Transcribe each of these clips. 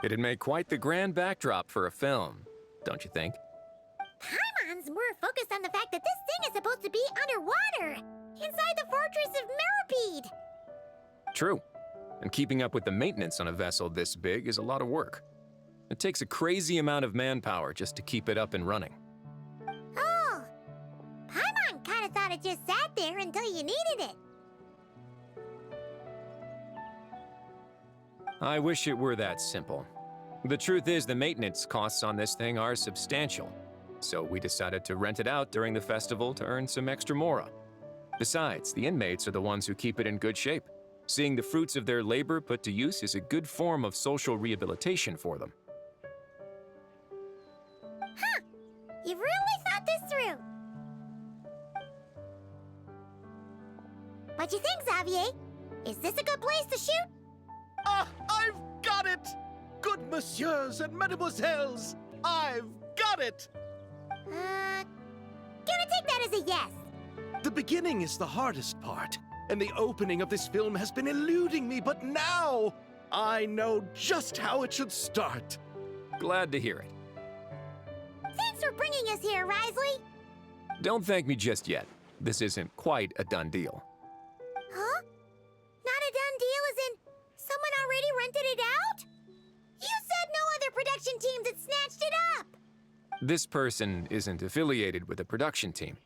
It'd make quite the grand backdrop for a film, don't you think? Paimon's more focused on the fact that this thing is supposed to be underwater, inside the fortress of Millipede. True. And keeping up with the maintenance on a vessel this big is a lot of work. It takes a crazy amount of manpower just to keep it up and running. Oh, Paimon kind of thought it just sat there until you needed it. I wish it were that simple. The truth is, the maintenance costs on this thing are substantial, so we decided to rent it out during the festival to earn some extra mora. Besides, the inmates are the ones who keep it in good shape. Seeing the fruits of their labor put to use is a good form of social rehabilitation for them. Huh, you've really thought this through. What do you think, Xavier? Is this a good place to shoot? Ah, I've got it! Good messieurs and mademoiselles, I've got it! Gonna take that as a yes. The beginning is the hardest part, and the opening of this film has been eluding me, but now I know just how it should start. Glad to hear it. Thanks for bringing us here, Risley. Don't thank me just yet. This isn't quite a done deal. Huh? Not a done deal as in someone already rented it out? You said no other production teams had snatched it up! This person isn't affiliated with a production team.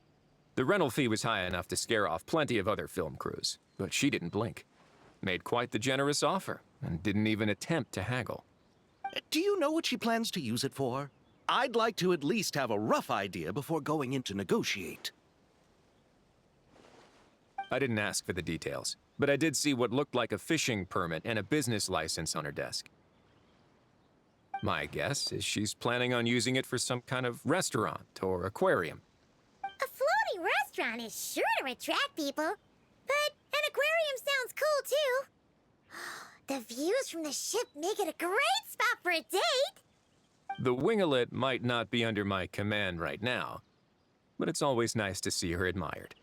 The rental fee was high enough to scare off plenty of other film crews, but she didn't blink. Made quite the generous offer, and didn't even attempt to haggle. Do you know what she plans to use it for? I'd like to at least have a rough idea before going in to negotiate. I didn't ask for the details, but I did see what looked like a fishing permit and a business license on her desk. My guess is she's planning on using it for some kind of restaurant or aquarium. A floating restaurant is sure to attract people, but an aquarium sounds cool too. The views from the ship make it a great spot for a date. The winglet might not be under my command right now, but it's always nice to see her admired.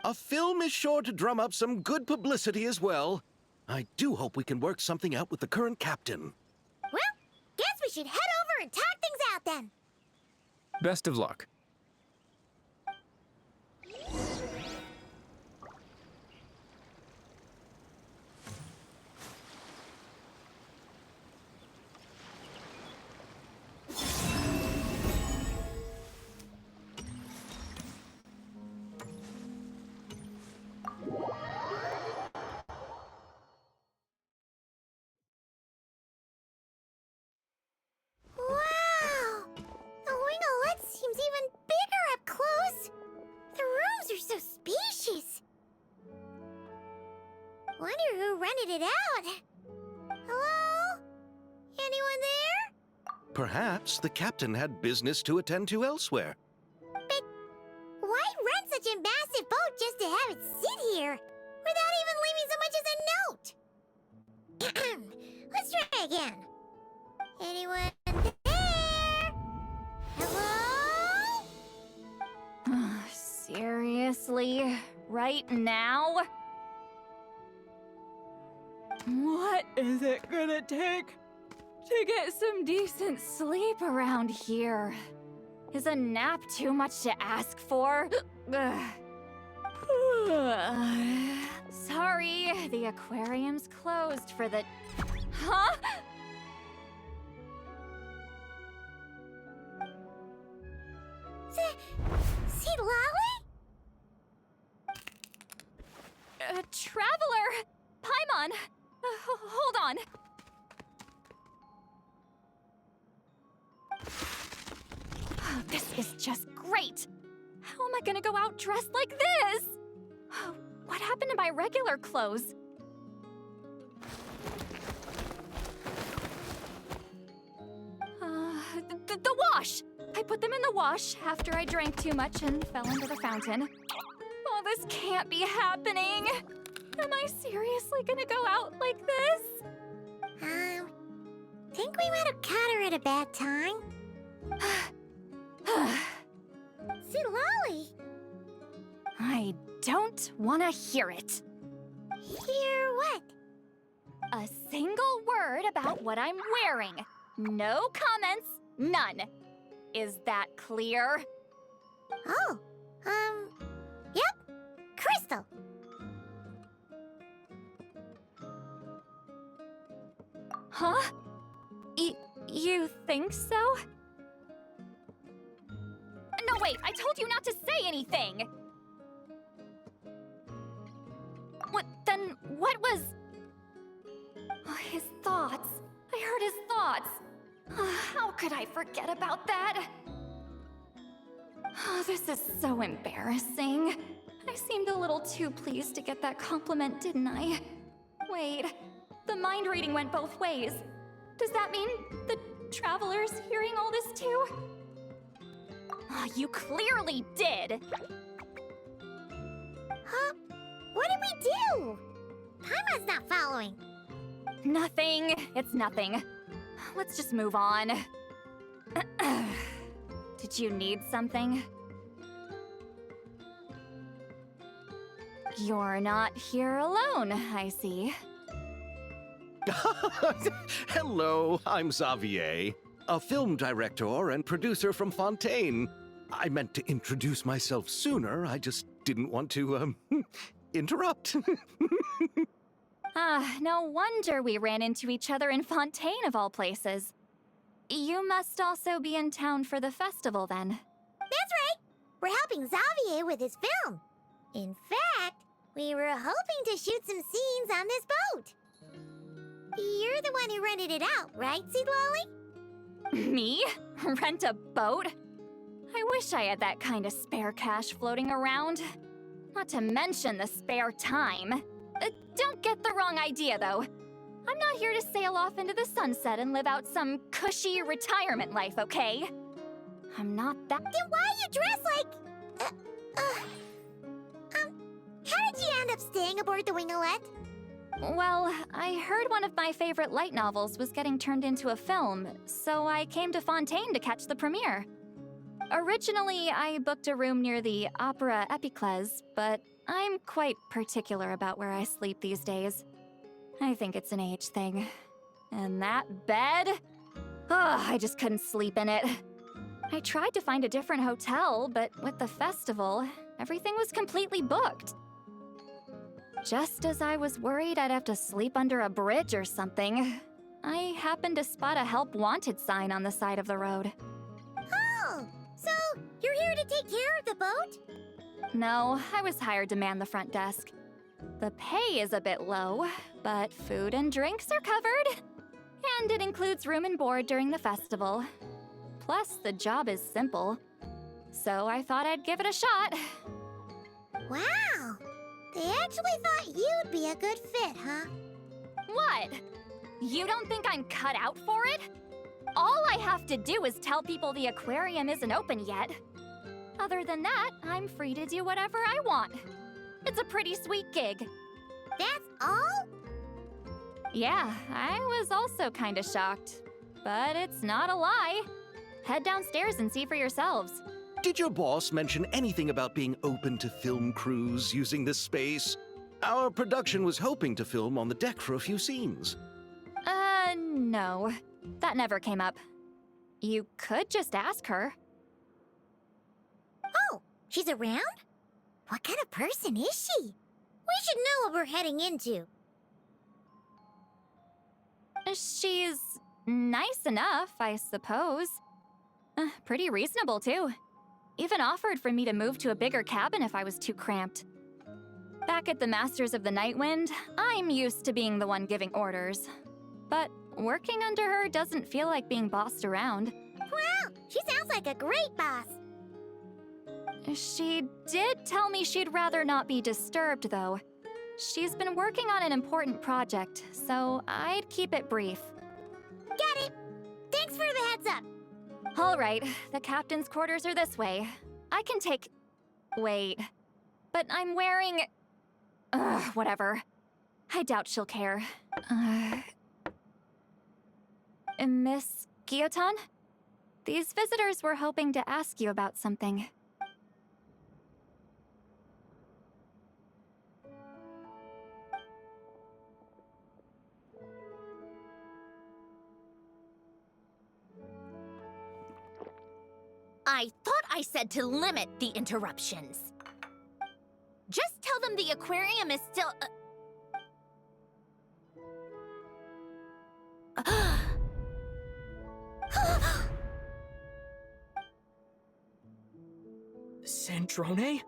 A film is sure to drum up some good publicity as well. I do hope we can work something out with the current captain. Well, guess we should head over and talk things out then. Best of luck. Wow! The winglet seems even bigger up close. The rooms are so spacious. Wonder who rented it out. Hello? Anyone there? Perhaps the captain had business to attend to elsewhere. But why rent such a massive boat just to have it sit here, without even leaving so much as a note? Let's try again. Anyone there? Hello? Seriously? Right now? What is it gonna take to get some decent sleep around here? Is a nap too much to ask for? Sorry, the aquarium's closed for the... Huh? See Lolly? Traveler! Paimon! Hold on. Oh, this is just great! How am I gonna go out dressed like this? What happened to my regular clothes? The wash! I put them in the wash after I drank too much and fell into the fountain. Oh, this can't be happening! Am I seriously gonna go out like this? Think we might have caught her at a bad time. See Lolly? I don't want to hear it. Hear what? A single word about what I'm wearing. No comments, none. Is that clear? Oh, yep. Crystal. Huh? You think so? No, wait, I told you not to say anything! What was... Oh, his thoughts. I heard his thoughts. How could I forget about that? Oh, this is so embarrassing. I seemed a little too pleased to get that compliment, didn't I? Wait, the mind reading went both ways. Does that mean the traveler's hearing all this too? Oh, you clearly did! Huh? What did we do? Paimon's not following. Nothing. It's nothing. Let's just move on. Did you need something? You're not here alone, I see. Hello, I'm Xavier, a film director and producer from Fontaine. I meant to introduce myself sooner, I just didn't want to, interrupt. No wonder we ran into each other in Fontaine of all places. You must also be in town for the festival then. That's right. We're helping Xavier with his film. In fact, we were hoping to shoot some scenes on this boat. You're the one who rented it out, right, Seed Lolly? Me? Rent a boat? I wish I had that kind of spare cash floating around. Not to mention the spare time. Don't get the wrong idea, though. I'm not here to sail off into the sunset and live out some cushy retirement life, okay? I'm not that— Then why you dress like... how did you end up staying aboard the Winglet? Well, I heard one of my favorite light novels was getting turned into a film, so I came to Fontaine to catch the premiere. Originally, I booked a room near the Opera Epicles, but I'm quite particular about where I sleep these days. I think it's an age thing. And that bed? Ugh, I just couldn't sleep in it. I tried to find a different hotel, but with the festival, everything was completely booked. Just as I was worried I'd have to sleep under a bridge or something, I happened to spot a help wanted sign on the side of the road. Oh, so you're here to take care of the boat? No, I was hired to man the front desk. The pay is a bit low, but food and drinks are covered. And it includes room and board during the festival. Plus, the job is simple. So I thought I'd give it a shot. Wow, they actually thought you'd be a good fit, huh? What? You don't think I'm cut out for it? All I have to do is tell people the aquarium isn't open yet. Other than that, I'm free to do whatever I want. It's a pretty sweet gig. That's all? Yeah, I was also kinda shocked. But it's not a lie. Head downstairs and see for yourselves. Did your boss mention anything about being open to film crews using this space? Our production was hoping to film on the deck for a few scenes. No. That never came up. You could just ask her. Oh, she's around? What kind of person is she? We should know what we're heading into. She's nice enough, I suppose. Pretty reasonable, too. Even offered for me to move to a bigger cabin if I was too cramped. Back at the Masters of the Nightwind, I'm used to being the one giving orders. But working under her doesn't feel like being bossed around. Wow, she sounds like a great boss. She did tell me she'd rather not be disturbed, though. She's been working on an important project, so I'd keep it brief. Got it. Thanks for the heads up. All right, the captain's quarters are this way. I can take... Wait. But I'm wearing... whatever. I doubt she'll care. Miss Guillotin? These visitors were hoping to ask you about something. I thought I said to limit the interruptions. Just tell them the aquarium is still... Sandrone?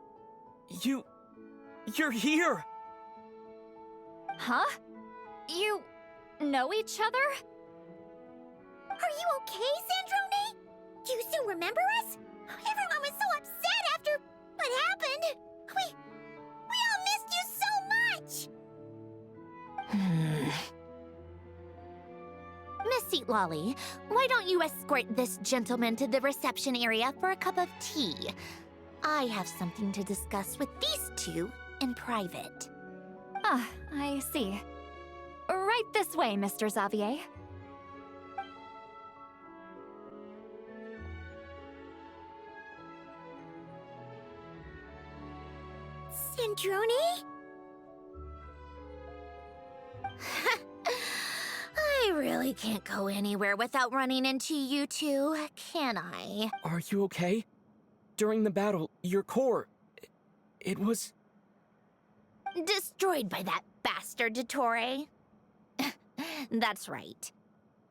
You're here! Huh? You know each other? Are you okay, Sandrone? Do you still remember us? Everyone was so upset after what happened. We all missed you so much. Miss Seat Lolly, why don't you escort this gentleman to the reception area for a cup of tea? I have something to discuss with these two in private. Ah, I see. Right this way, Mr. Xavier. Sandrone? I really can't go anywhere without running into you two, can I? Are you okay? During the battle, your core... it was... Destroyed by that bastard Dottore. That's right.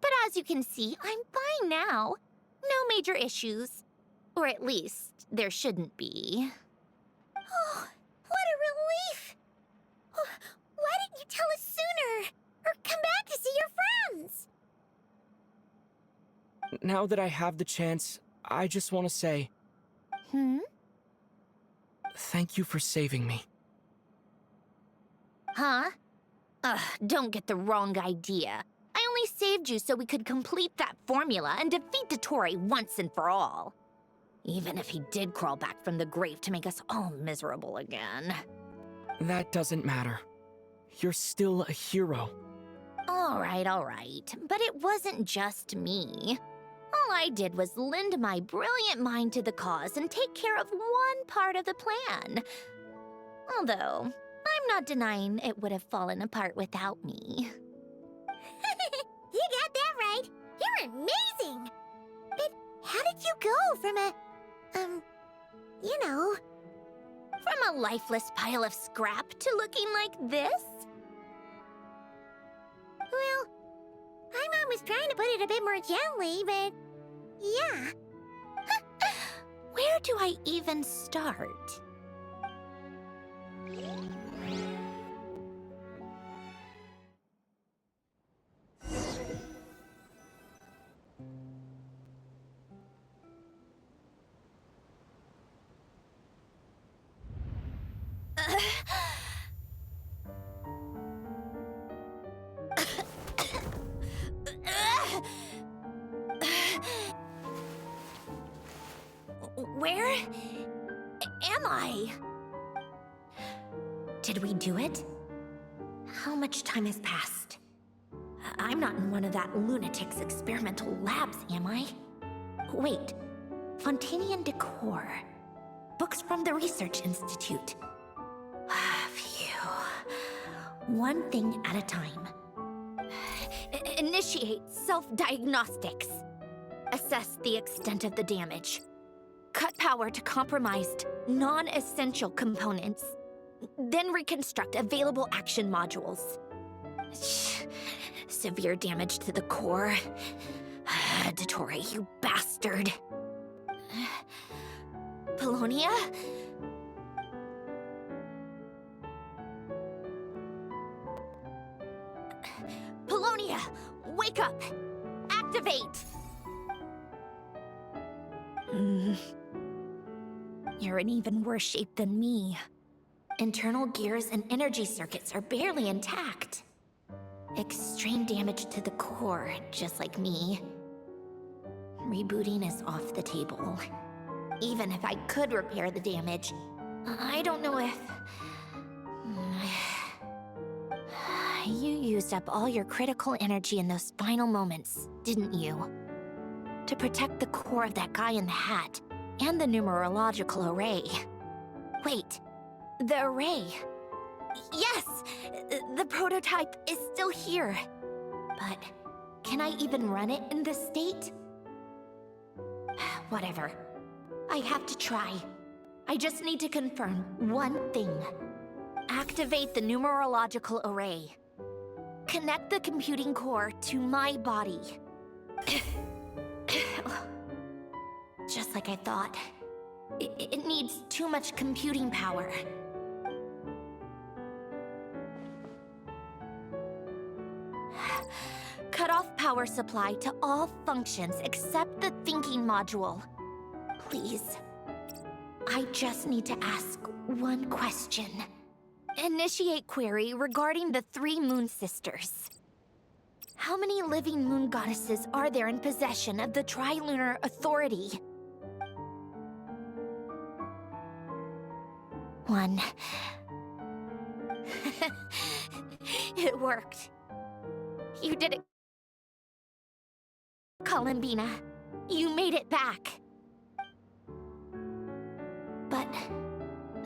But as you can see, I'm fine now. No major issues. Or at least, there shouldn't be. Oh, what a relief! Oh, why didn't you tell us sooner? Or come back to see your friends? Now that I have the chance, I just want to say... Thank you for saving me. Huh? Don't get the wrong idea. I only saved you so we could complete that formula and defeat Dottore once and for all. Even if he did crawl back from the grave to make us all miserable again. That doesn't matter. You're still a hero. All right. But it wasn't just me. All I did was lend my brilliant mind to the cause and take care of one part of the plan. Although, I'm not denying it would have fallen apart without me. You got that right. You're amazing. But how did you go from a... you know... From a lifeless pile of scrap to looking like this? Well, my mom was trying to put it a bit more gently, but... yeah. Where do I even start? Where am I? Did we do it? How much time has passed? I'm not in one of that lunatic's experimental labs, am I? Wait, Fontanian decor. Books from the Research Institute. Phew. One thing at a time. Initiate self-diagnostics. Assess the extent of the damage. Cut power to compromised, non-essential components. Then reconstruct available action modules. Severe damage to the core. Dottore, you bastard. Polonia? Polonia, wake up! Activate! You're in even worse shape than me. Internal gears and energy circuits are barely intact. Extreme damage to the core, just like me. Rebooting is off the table. Even if I could repair the damage, I don't know if... You used up all your critical energy in those final moments, didn't you? To protect the core of that guy in the hat, and the numerological array. Wait, the array. Yes! The prototype is still here. But can I even run it in this state? Whatever. I have to try. I just need to confirm one thing. Activate the numerological array. Connect the computing core to my body. Just like I thought. It needs too much computing power. Cut off power supply to all functions except the thinking module. Please. I just need to ask one question. Initiate query regarding the 3 moon sisters. How many living moon goddesses are there in possession of the Trilunar Authority? 1. It worked. You did it, Columbina. You made it back. But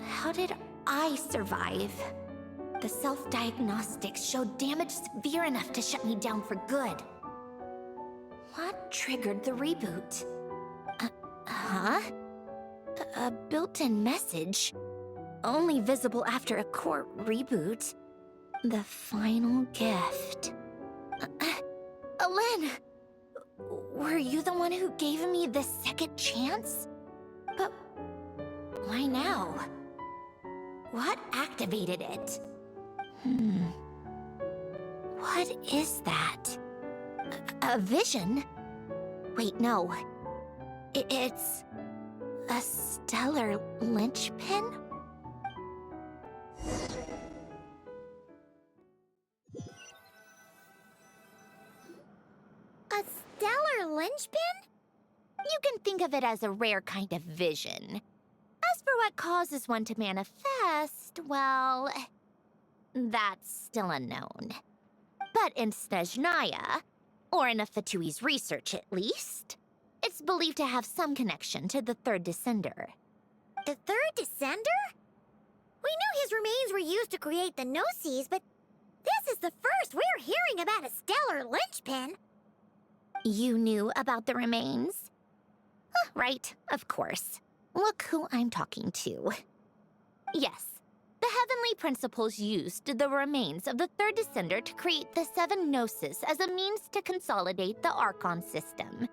how did I survive? The self-diagnostics showed damage severe enough to shut me down for good. What triggered the reboot? A built-in message? Only visible after a core reboot. The final gift. Alen! Were you the one who gave me the second chance? But why now? What activated it? What is that? A vision? Wait, no. It's a stellar linchpin? A stellar linchpin? You can think of it as a rare kind of vision. As for what causes one to manifest, well, that's still unknown. But in Snezhnaya, or in Afatui's research at least, it's believed to have some connection to the third descender. The third descender? We knew his remains were used to create the Gnosis, but this is the first we're hearing about a stellar linchpin. You knew about the remains? Right, of course. Look who I'm talking to. Yes, the Heavenly Principles used the remains of the third descender to create the 7 Gnosis as a means to consolidate the Archon system.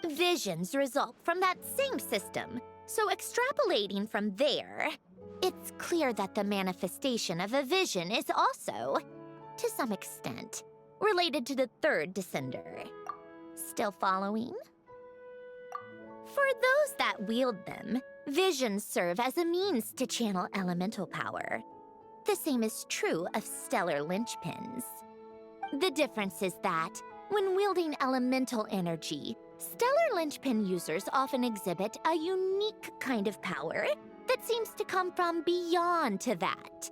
Visions result from that same system, so extrapolating from there, it's clear that the manifestation of a vision is also, to some extent, related to the third descender. Still following? For those that wield them, visions serve as a means to channel elemental power. The same is true of stellar linchpins. The difference is that, when wielding elemental energy, stellar linchpin users often exhibit a unique kind of power that seems to come from beyond to that.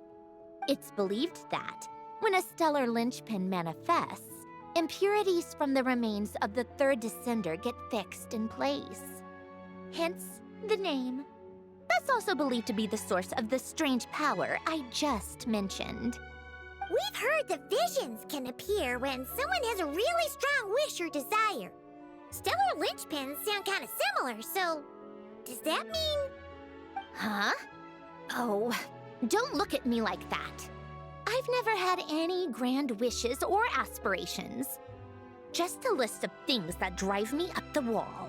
It's believed that, when a stellar linchpin manifests, impurities from the remains of the third descender get fixed in place. Hence, the name. That's also believed to be the source of the strange power I just mentioned. We've heard that visions can appear when someone has a really strong wish or desire. Stellar linchpins sound kind of similar, so does that mean... Huh? Oh, don't look at me like that. I've never had any grand wishes or aspirations. Just a list of things that drive me up the wall.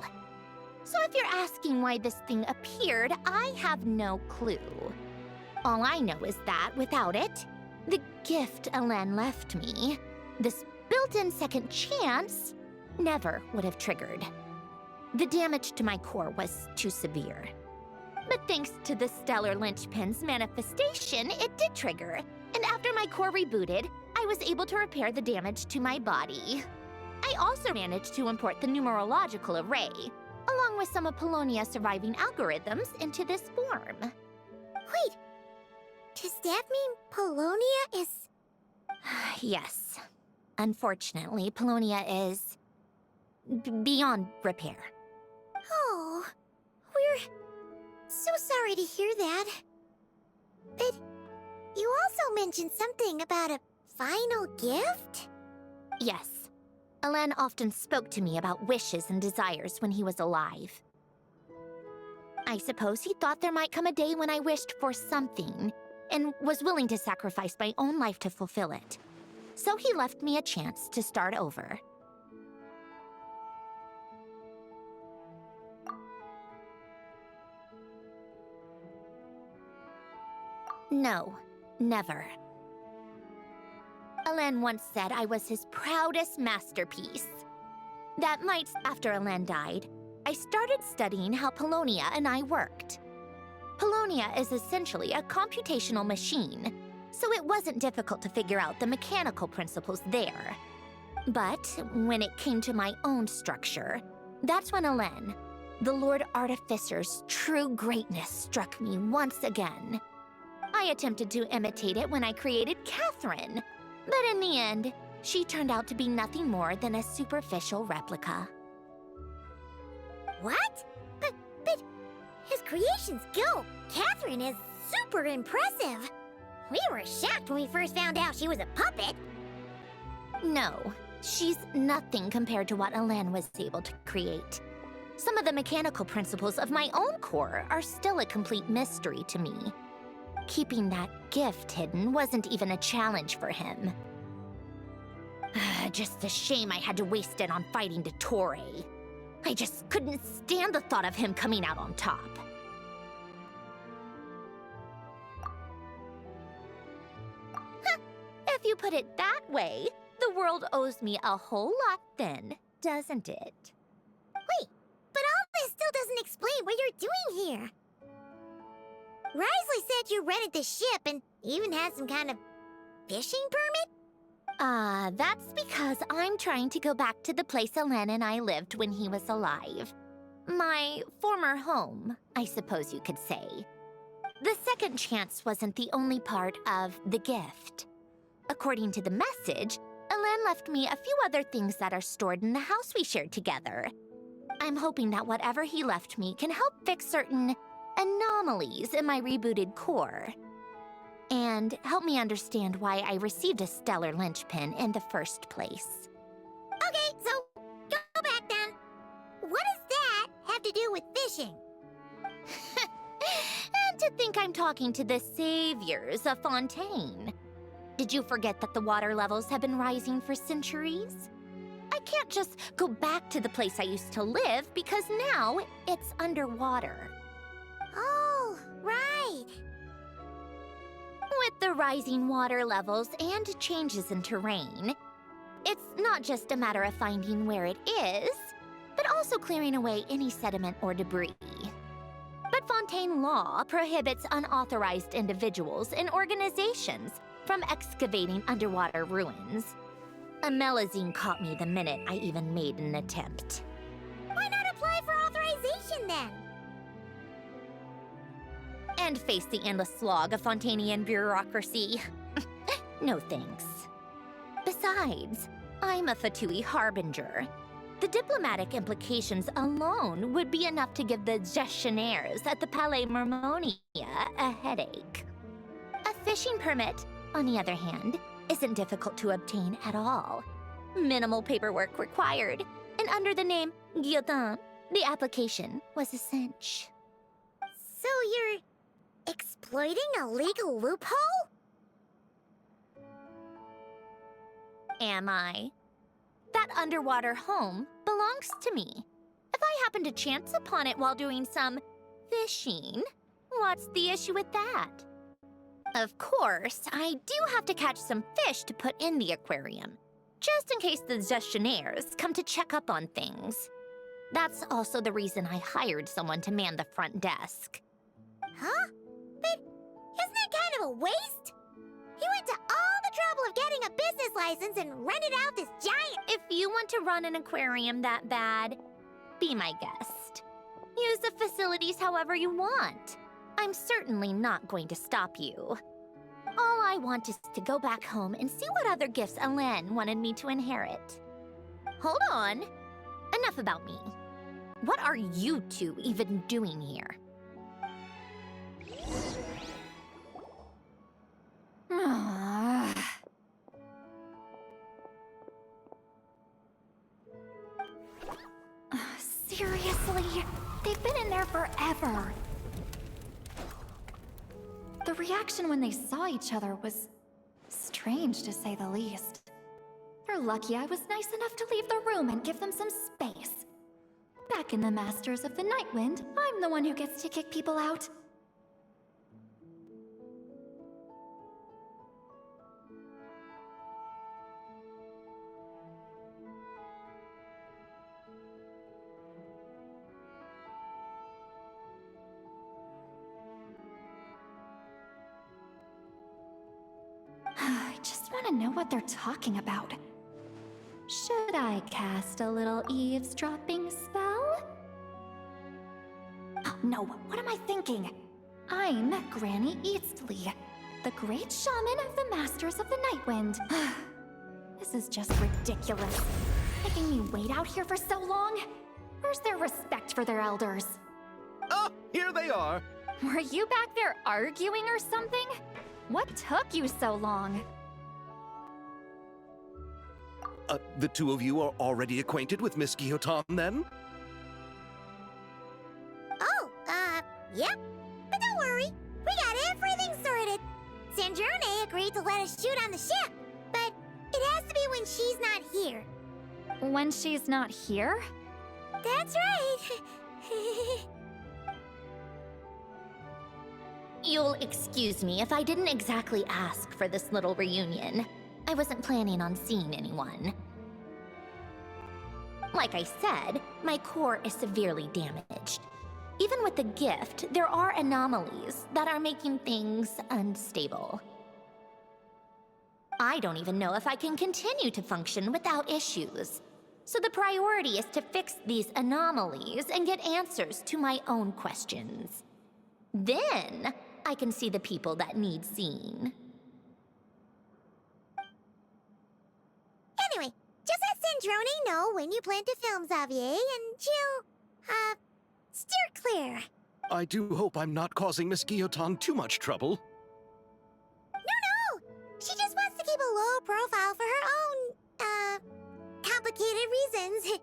So if you're asking why this thing appeared, I have no clue. All I know is that without it, the gift Alen left me, this built-in second chance, never would have triggered. The damage to my core was too severe. But thanks to the stellar linchpin's manifestation, it did trigger. And after my core rebooted, I was able to repair the damage to my body. I also managed to import the numerological array, along with some of Polonia's surviving algorithms, into this form. Wait, does that mean Polonia is... Yes. Unfortunately, Polonia is... beyond repair. Oh, we're so sorry to hear that. But you also mentioned something about a final gift? Yes. Alen often spoke to me about wishes and desires when he was alive. I suppose he thought there might come a day when I wished for something, and was willing to sacrifice my own life to fulfill it. So he left me a chance to start over. No, never. Alen once said I was his proudest masterpiece. That night after Alen died, I started studying how Polonia and I worked. Polonia is essentially a computational machine, so it wasn't difficult to figure out the mechanical principles there. But when it came to my own structure, that's when Alen, the Lord Artificer's true greatness, struck me once again. I attempted to imitate it when I created Catherine, but in the end, she turned out to be nothing more than a superficial replica. What? But his creation skill, Catherine, is super impressive. We were shocked when we first found out she was a puppet. No, she's nothing compared to what Alen was able to create. Some of the mechanical principles of my own core are still a complete mystery to me. Keeping that gift hidden wasn't even a challenge for him. Just a shame I had to waste it on fighting Dottore. I just couldn't stand the thought of him coming out on top. If you put it that way, the world owes me a whole lot then, doesn't it? Wait, but all this still doesn't explain what you're doing here. Risley said you rented the ship and even had some kind of fishing permit? That's because I'm trying to go back to the place Alen and I lived when he was alive. My former home, I suppose you could say. The second chance wasn't the only part of the gift. According to the message, Alen left me a few other things that are stored in the house we shared together. I'm hoping that whatever he left me can help fix certain anomalies in my rebooted core. And help me understand why I received a stellar linchpin in the first place. Okay, so go back then. What does that have to do with fishing? And to think I'm talking to the saviors of Fontaine. Did you forget that the water levels have been rising for centuries? I can't just go back to the place I used to live because now it's underwater. Oh, right. With the rising water levels and changes in terrain, it's not just a matter of finding where it is, but also clearing away any sediment or debris. But Fontaine law prohibits unauthorized individuals and organizations from excavating underwater ruins. A Melazine caught me the minute I even made an attempt. Why not apply for authorization then? And face the endless slog of Fontainian bureaucracy. No thanks. Besides, I'm a Fatui harbinger. The diplomatic implications alone would be enough to give the gestionnaires at the Palais Mermonia a headache. A fishing permit, on the other hand, isn't difficult to obtain at all. Minimal paperwork required, and under the name Guillotin, the application was a cinch. So you're exploiting a legal loophole? Am I? That underwater home belongs to me. If I happen to chance upon it while doing some fishing, what's the issue with that? Of course, I do have to catch some fish to put in the aquarium, just in case the gestionnaires come to check up on things. That's also the reason I hired someone to man the front desk. Huh? But isn't that kind of a waste? You went to all the trouble of getting a business license and rented out this giant... If you want to run an aquarium that bad, be my guest. Use the facilities however you want. I'm certainly not going to stop you. All I want is to go back home and see what other gifts Alen wanted me to inherit. Hold on. Enough about me. What are you two even doing here? Seriously? They've been in there forever. The reaction when they saw each other was strange, to say the least. They're lucky I was nice enough to leave the room and give them some space. Back in the Masters of the Nightwind, I'm the one who gets to kick people out. I just want to know what they're talking about. Should I cast a little eavesdropping spell? Oh no, what am I thinking? I'm Granny Eastley, the great shaman of the Masters of the Nightwind. This is just ridiculous. Making me wait out here for so long? Where's their respect for their elders? Oh, here they are. Were you back there arguing or something? What took you so long? The two of you are already acquainted with Miss Guillotin, then? Oh, yep. But don't worry, we got everything sorted. Sandrone agreed to let us shoot on the ship, but it has to be when she's not here. When she's not here? That's right. You'll excuse me if I didn't exactly ask for this little reunion. I wasn't planning on seeing anyone. Like I said, my core is severely damaged. Even with the gift, there are anomalies that are making things unstable. I don't even know if I can continue to function without issues. So the priority is to fix these anomalies and get answers to my own questions. Then, I can see the people that need seeing. Anyway, just let Sandrone know when you plan to film Xavier, and she'll, steer clear. I do hope I'm not causing Miss Guillotin too much trouble. No! She just wants to keep a low profile for her own, complicated reasons.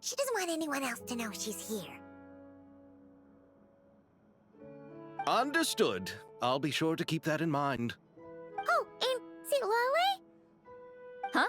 She doesn't want anyone else to know she's here. Understood. I'll be sure to keep that in mind. Oh, and see Lale? Huh?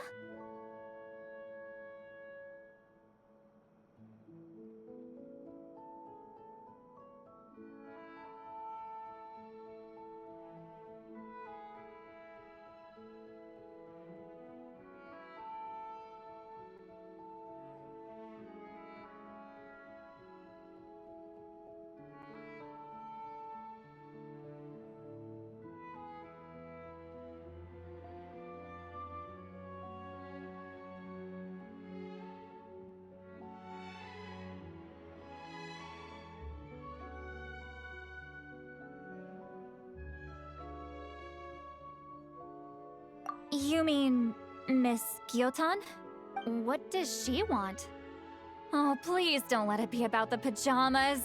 You mean Miss Guillotin? What does she want? Oh, please don't let it be about the pajamas.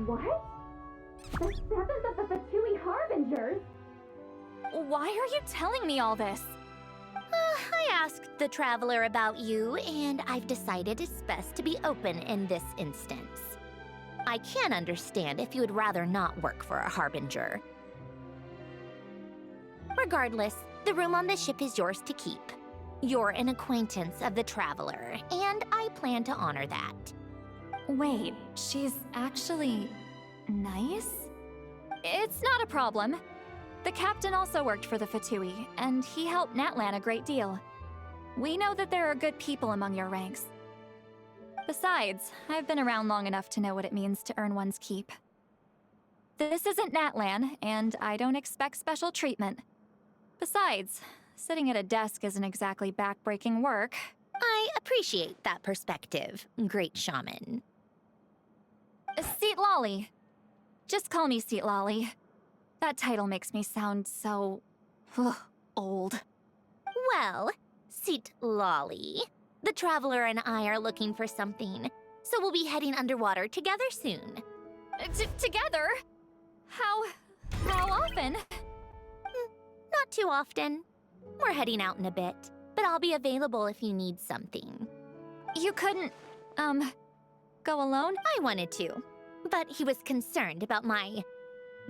What? The seventh of the Fatui Harbingers? Why are you telling me all this? I asked the Traveler about you, and I've decided it's best to be open in this instance. I can understand if you would rather not work for a Harbinger. Regardless, the room on the ship is yours to keep. You're an acquaintance of the Traveler, and I plan to honor that. Wait, she's actually nice? It's not a problem. The captain also worked for the Fatui, and he helped Natlan a great deal. We know that there are good people among your ranks. Besides, I've been around long enough to know what it means to earn one's keep. This isn't Natlan, and I don't expect special treatment. Besides, sitting at a desk isn't exactly back-breaking work. I appreciate that perspective, great shaman. Seat Lolly. Just call me Seat Lolly. That title makes me sound so... old. Well, Seat Lolly, the Traveler and I are looking for something, so we'll be heading underwater together soon. Together? How often? Not too often. We're heading out in a bit, but I'll be available if you need something. You couldn't, go alone? I wanted to, but he was concerned about my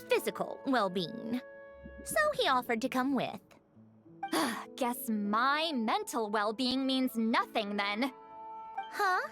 physical well-being. So he offered to come with. Guess my mental well-being means nothing then. Huh?